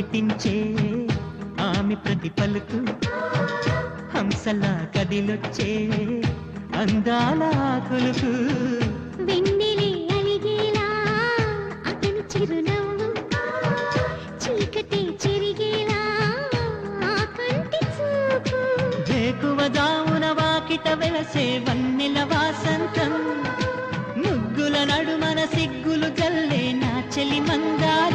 పునితించే ఆమె ప్రతి పలుకు హంసలా కదిలొచ్చే అందాల ఆకులకు వెన్నెలే అలిగేలా అతని చిరునవ్వు చీకటి చెరిగేలా ఆ కంటి చూపు వేకువజామున వాకిట వెలసే వన్నెల వాసంతం ముగ్గుల నడుమన సిగ్గులు జల్లే నా చెలి మందార